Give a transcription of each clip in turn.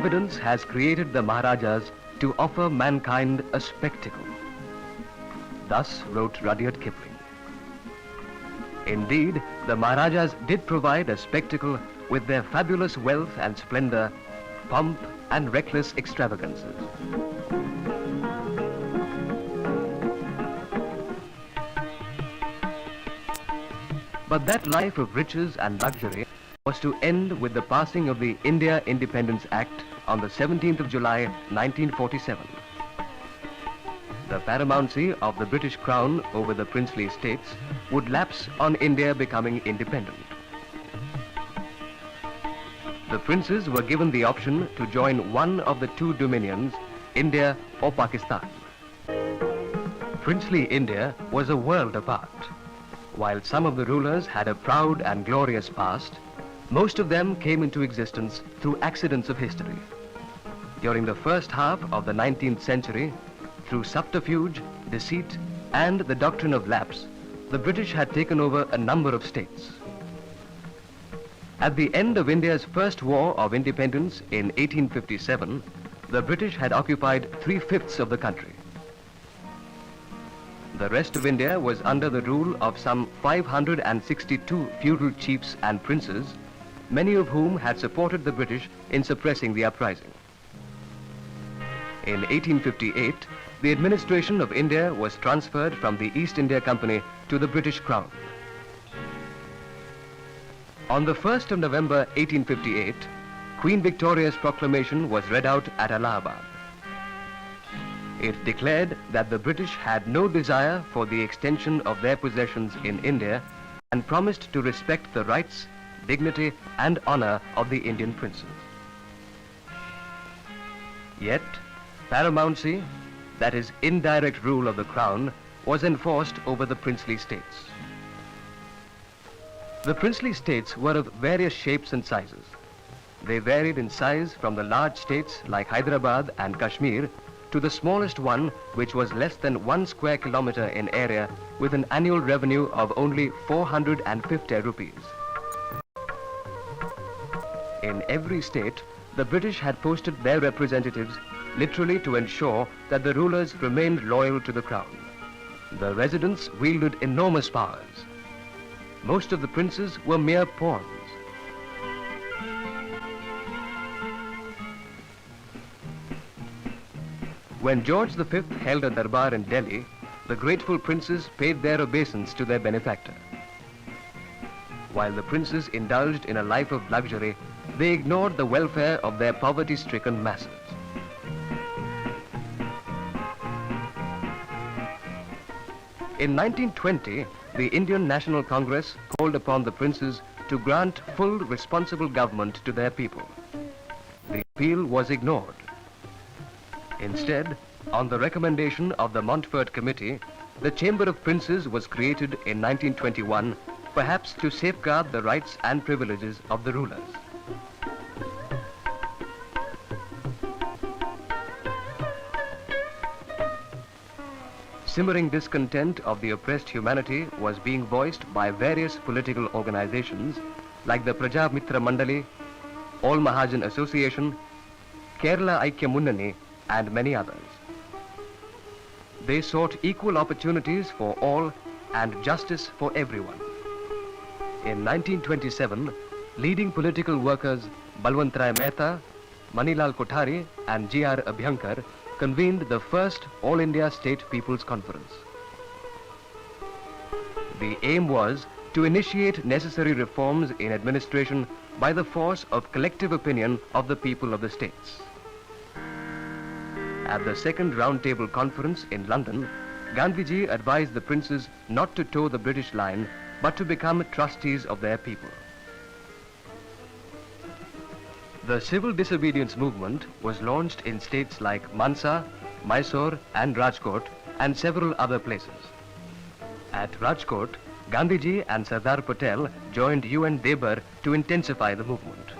Providence has created the Maharajas to offer mankind a spectacle. Thus wrote Rudyard Kipling. Indeed, the Maharajas did provide a spectacle with their fabulous wealth and splendor, pomp and reckless extravagances. But that life of riches and luxury was to end with the passing of the India Independence Act on the 17th of July 1947. The paramountcy of the British Crown over the princely states would lapse on India becoming independent. The princes were given the option to join one of the two dominions, India or Pakistan. Princely India was a world apart. While some of the rulers had a proud and glorious past, most of them came into existence through accidents of history. During the first half of the 19th century, through subterfuge, deceit, and the doctrine of lapse, the British had taken over a number of states. At the end of India's first war of independence in 1857, the British had occupied 3/5 of the country. The rest of India was under the rule of some 562 feudal chiefs and princes, many of whom had supported the British in suppressing the uprising. In 1858, the administration of India was transferred from the East India Company to the British Crown. On the 1st of November 1858, Queen Victoria's proclamation was read out at Allahabad. It declared that the British had no desire for the extension of their possessions in India and promised to respect the rights, dignity and honor of the Indian princes. Yet, paramountcy, that is indirect rule of the crown, was enforced over the princely states. The princely states were of various shapes and sizes. They varied in size from the large states like Hyderabad and Kashmir to the smallest one, which was less than 1 square kilometer in area with an annual revenue of only 450 rupees. In every state, the British had posted their representatives literally to ensure that the rulers remained loyal to the crown. The residents wielded enormous powers. Most of the princes were mere pawns. When George V held a darbar in Delhi, the grateful princes paid their obeisance to their benefactor. While the princes indulged in a life of luxury, they ignored the welfare of their poverty-stricken masses. In 1920, the Indian National Congress called upon the princes to grant full responsible government to their people. The appeal was ignored. Instead, on the recommendation of the Montfort Committee, the Chamber of Princes was created in 1921, perhaps to safeguard the rights and privileges of the rulers. Simmering discontent of the oppressed humanity was being voiced by various political organizations like the Praja Mitra Mandali, All Mahajan Association, Kerala Aikya Munnani, and many others. They sought equal opportunities for all and justice for everyone. In 1927, leading political workers Balwantrai Mehta, Manilal Kothari, and G.R. Abhyankar convened the first All India State People's Conference. The aim was to initiate necessary reforms in administration by the force of collective opinion of the people of the states. At the second roundtable conference in London, Gandhiji advised the princes not to toe the British line, but to become trustees of their people. The civil disobedience movement was launched in states like Mansa, Mysore and Rajkot and several other places. At Rajkot, Gandhiji and Sardar Patel joined UN Debar to intensify the movement.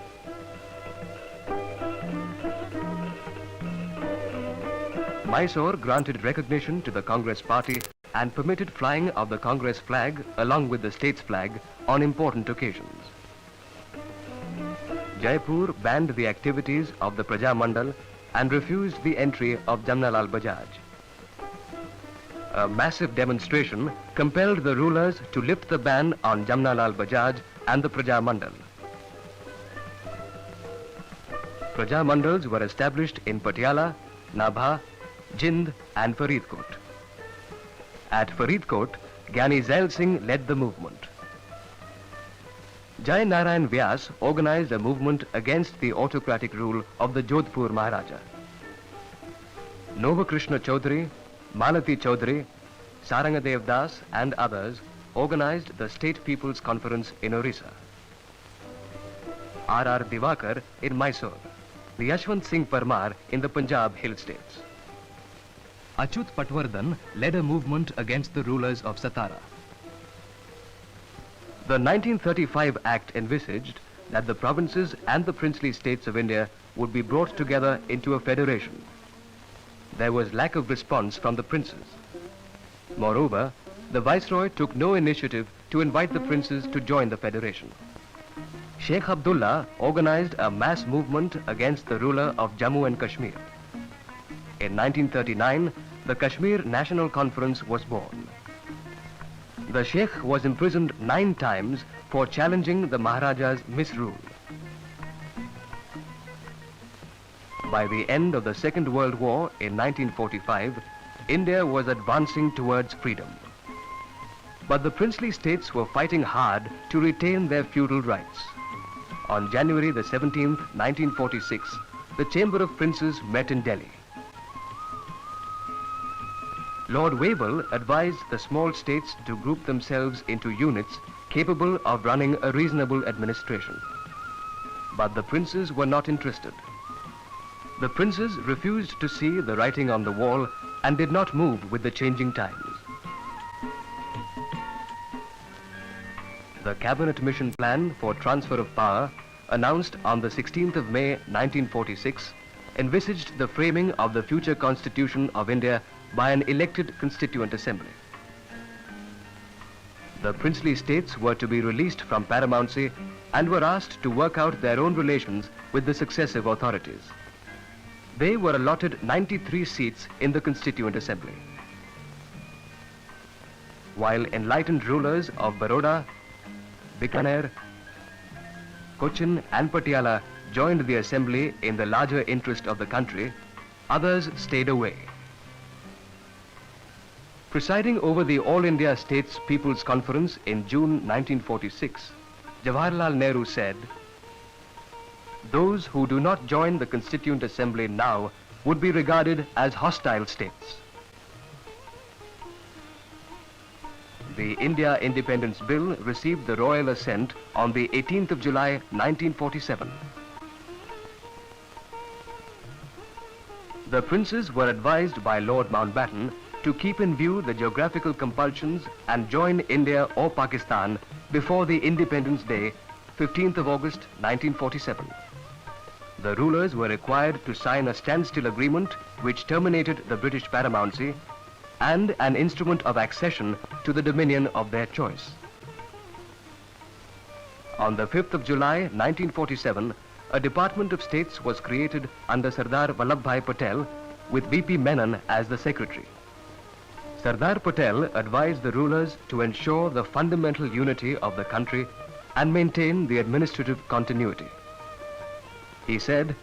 Mysore granted recognition to the Congress party and permitted flying of the Congress flag along with the state's flag on important occasions. Jaipur banned the activities of the Praja Mandal and refused the entry of Jamnalal Bajaj. A massive demonstration compelled the rulers to lift the ban on Jamnalal Bajaj and the Praja Mandal. Praja Mandals were established in Patiala, Nabha, Jind and Faridkot. At Faridkot, Gyani Zail Singh led the movement. Jai Narayan Vyas organized a movement against the autocratic rule of the Jodhpur Maharaja. Novakrishna Chaudhary, Malati Chaudhary, Sarangadev Das and others organized the State People's Conference in Orissa. R.R. Divakar in Mysore, the Yashwant Singh Parmar in the Punjab Hill States. Achyut Patwardhan led a movement against the rulers of Satara. The 1935 Act envisaged that the provinces and the princely states of India would be brought together into a federation. There was lack of response from the princes. Moreover, the Viceroy took no initiative to invite the princes to join the federation. Sheikh Abdullah organized a mass movement against the ruler of Jammu and Kashmir. In 1939, the Kashmir National Conference was born. The Sheikh was imprisoned 9 times for challenging the Maharaja's misrule. By the end of the Second World War in 1945, India was advancing towards freedom. But the princely states were fighting hard to retain their feudal rights. On January the 17th, 1946, the Chamber of Princes met in Delhi. Lord Wavell advised the small states to group themselves into units capable of running a reasonable administration. But the princes were not interested. The princes refused to see the writing on the wall and did not move with the changing times. The Cabinet Mission Plan for Transfer of Power, announced on the 16th of May 1946, envisaged the framing of the future Constitution of India by an elected Constituent Assembly. The princely states were to be released from paramountcy and were asked to work out their own relations with the successive authorities. They were allotted 93 seats in the Constituent Assembly. While enlightened rulers of Baroda, Bikaner, Cochin and Patiala joined the assembly in the larger interest of the country, others stayed away. Presiding over the All India States People's Conference in June 1946, Jawaharlal Nehru said, "Those who do not join the Constituent Assembly now would be regarded as hostile states." The India Independence Bill received the royal assent on the 18th of July 1947. The princes were advised by Lord Mountbatten to keep in view the geographical compulsions and join India or Pakistan before the Independence Day, 15th of August 1947. The rulers were required to sign a standstill agreement which terminated the British paramountcy and an instrument of accession to the dominion of their choice. On the 5th of July 1947, a Department of States was created under Sardar Vallabhbhai Patel with V.P. Menon as the secretary. Sardar Patel advised the rulers to ensure the fundamental unity of the country and maintain the administrative continuity. He said,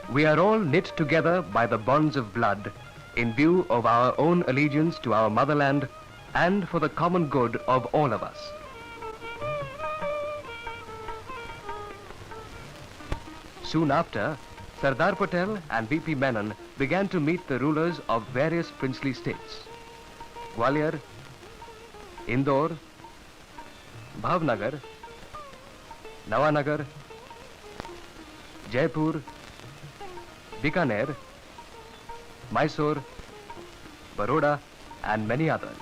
"We are all knit together by the bonds of blood in view of our own allegiance to our motherland and for the common good of all of us." Soon after, Sardar Patel and V.P. Menon began to meet the rulers of various princely states: Gwalior, Indore, Bhavnagar, Nawanagar, Jaipur, Bikaner, Mysore, Baroda, and many others.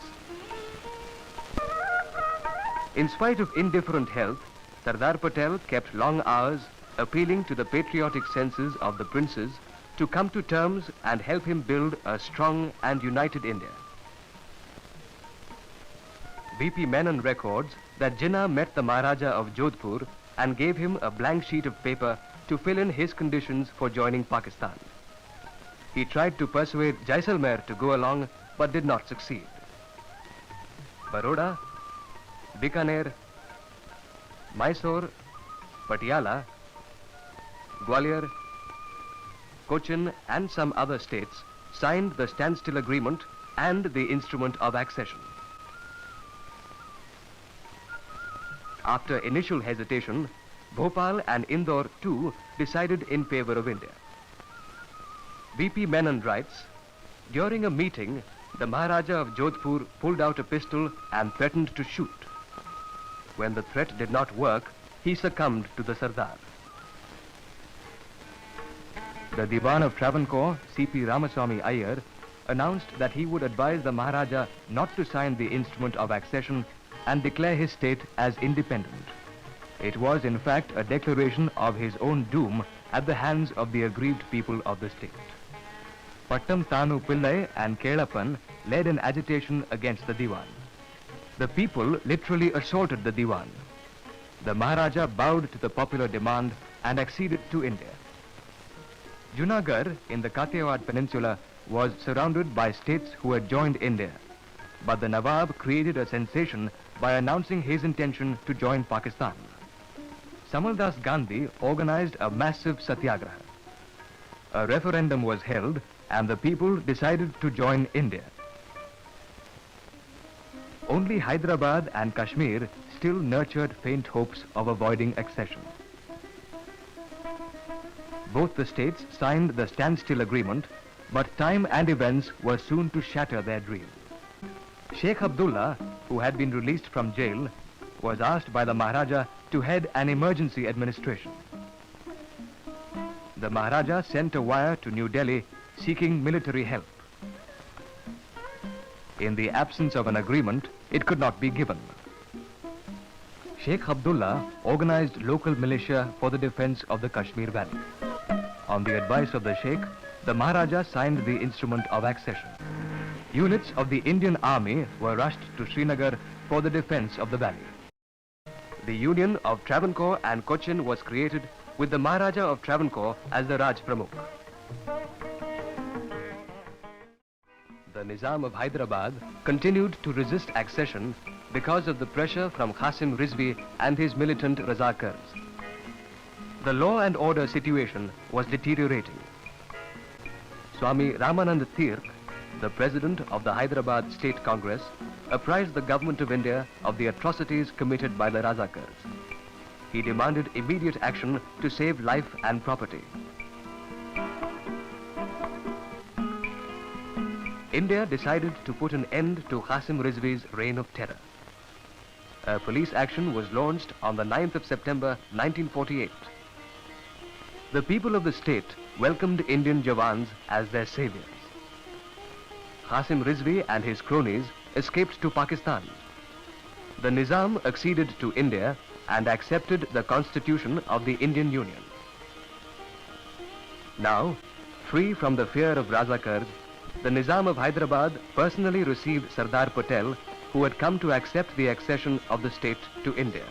In spite of indifferent health, Sardar Patel kept long hours appealing to the patriotic senses of the princes to come to terms and help him build a strong and united India. V.P. Menon records that Jinnah met the Maharaja of Jodhpur and gave him a blank sheet of paper to fill in his conditions for joining Pakistan. He tried to persuade Jaisalmer to go along but did not succeed. Baroda, Bikaner, Mysore, Patiala, Gwalior, Cochin and some other states signed the standstill agreement and the instrument of accession. After initial hesitation, Bhopal and Indore too decided in favor of India. B.P. Menon writes, during a meeting, the Maharaja of Jodhpur pulled out a pistol and threatened to shoot. When the threat did not work, he succumbed to the Sardar. The Diwan of Travancore, C.P. Ramaswamy Iyer, announced that he would advise the Maharaja not to sign the instrument of accession and declare his state as independent. It was in fact a declaration of his own doom at the hands of the aggrieved people of the state. Pattam Tanu Pillai and Kelappan led an agitation against the Diwan. The people literally assaulted the Diwan. The Maharaja bowed to the popular demand and acceded to India. Junagadh in the Kathiawar Peninsula was surrounded by states who had joined India, but the Nawab created a sensation by announcing his intention to join Pakistan. Samaldas Gandhi organized a massive satyagraha. A referendum was held and the people decided to join India. Only Hyderabad and Kashmir still nurtured faint hopes of avoiding accession. Both the states signed the standstill agreement, but time and events were soon to shatter their dream. Sheikh Abdullah, who had been released from jail, was asked by the Maharaja to head an emergency administration. The Maharaja sent a wire to New Delhi seeking military help. In the absence of an agreement, it could not be given. Sheikh Abdullah organized local militia for the defense of the Kashmir Valley. On the advice of the Sheikh, the Maharaja signed the instrument of accession. Units of the Indian Army were rushed to Srinagar for the defense of the valley. The Union of Travancore and Cochin was created with the Maharaja of Travancore as the Raj Pramukh. The Nizam of Hyderabad continued to resist accession because of the pressure from Qasim Rizvi and his militant Razakars. The law and order situation was deteriorating. Swami Ramanand Tirth, the president of the Hyderabad State Congress, apprised the government of India of the atrocities committed by the Razakars. He demanded immediate action to save life and property. India decided to put an end to Qasim Rizvi's reign of terror. A police action was launched on the 9th of September 1948. The people of the state welcomed Indian Jawans as their saviors. Qasim Rizvi and his cronies escaped to Pakistan. The Nizam acceded to India and accepted the constitution of the Indian Union. Now, free from the fear of Razakars, the Nizam of Hyderabad personally received Sardar Patel, who had come to accept the accession of the state to India.